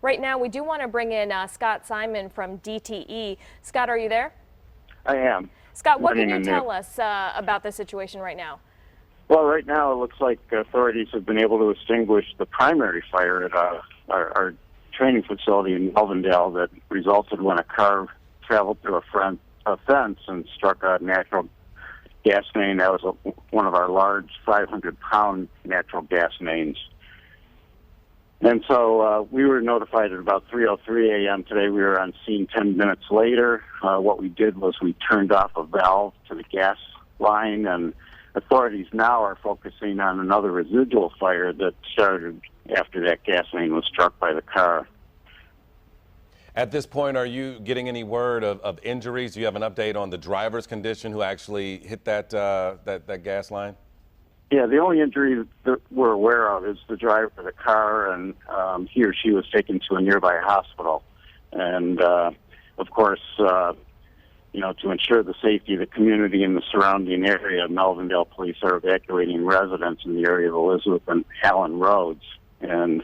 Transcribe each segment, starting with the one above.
Right now, we do want to bring in Scott Simon from DTE. Scott, are you there? I am. Scott, what can you tell us about the situation right now? Well, right now it looks like authorities have been able to extinguish the primary fire at our training facility in Melvindale that resulted when a car traveled through a fence and struck a natural gas main. That was one of our large 500-pound natural gas mains. And so we were notified at about 3:03 a.m. today. We were on scene 10 minutes later. What we did was we turned off a valve to the gas line, and authorities now are focusing on another residual fire that started after that gas main was struck by the car. At this point, are you getting any word of injuries? Do you have an update on the driver's condition who actually hit that gas line? Yeah, the only injury that we're aware of is the driver of the car, and he or she was taken to a nearby hospital. And, of course, you know, to ensure the safety of the community in the surrounding area, Melvindale police are evacuating residents in the area of Elizabeth and Allen Roads. And,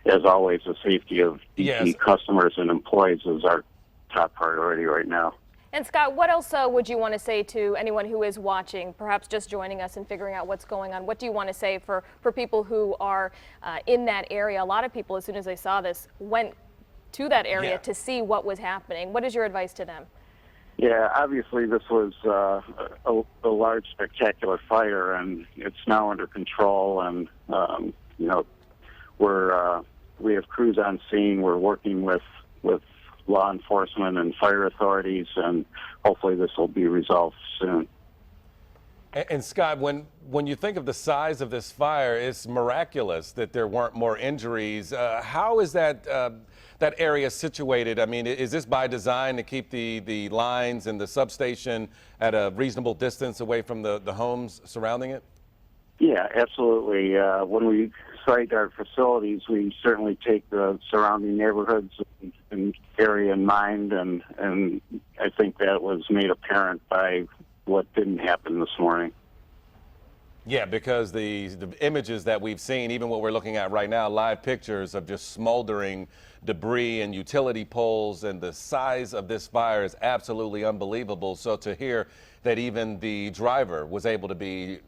as always, the safety of DTE customers and employees is our top priority right now. And Scott, what else would you want to say to anyone who is watching, perhaps just joining us and figuring out what's going on? What do you want to say for people who are in that area? A lot of people, as soon as they saw this, went to that area to see what was happening. What is your advice to them? Yeah, obviously this was a large, spectacular fire, and it's now under control. And you know, we have crews on scene. We're working with law enforcement and fire authorities, and hopefully this will be resolved soon. And Scott, when you think of the size of this fire, it's miraculous that there weren't more injuries. How is that area situated? I mean, is this by design to keep the lines and the substation at a reasonable distance away from the homes surrounding it? Yeah, absolutely. When we site our facilities, we certainly take the surrounding neighborhoods and area in mind, and I think that was made apparent by what didn't happen this morning. Yeah, because the images that we've seen, even what we're looking at right now, live pictures of just smoldering debris and utility poles, and the size of this fire is absolutely unbelievable. So to hear that even the driver was able to be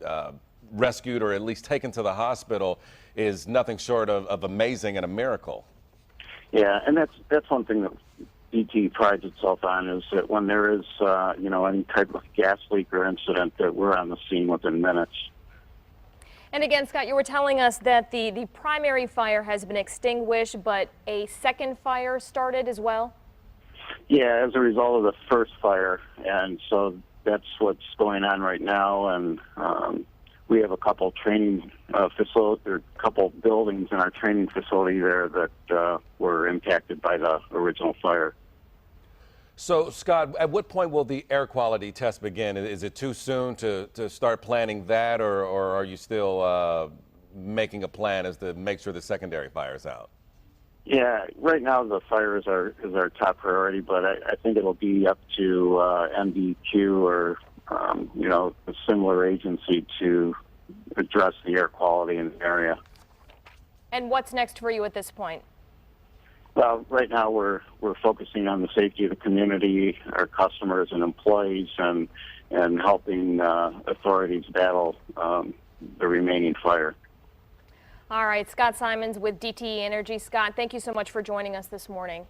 rescued or at least taken to the hospital is nothing short of amazing and a miracle. Yeah, and that's one thing that DTE prides itself on, is that when there is you know, any type of gas leak or incident, that we're on the scene within minutes. And again, Scott, you were telling us that the primary fire has been extinguished, but a second fire started as well? Yeah, as a result of the first fire, and so that's what's going on right now. And we have a couple training facilities, or a couple buildings in our training facility there that were impacted by the original fire. So, Scott, at what point will the air quality test begin? Is it too soon to start planning that, or are you still making a plan as to make sure the secondary fire is out? Yeah, right now the fire is our top priority, but I think it'll be up to MDQ or you know, a similar agency to address the air quality in the area. And what's next for you at this point? Well, right now we're focusing on the safety of the community, our customers and employees, and helping authorities battle the remaining fire. All right, Scott Simons with DTE Energy. Scott, thank you so much for joining us this morning.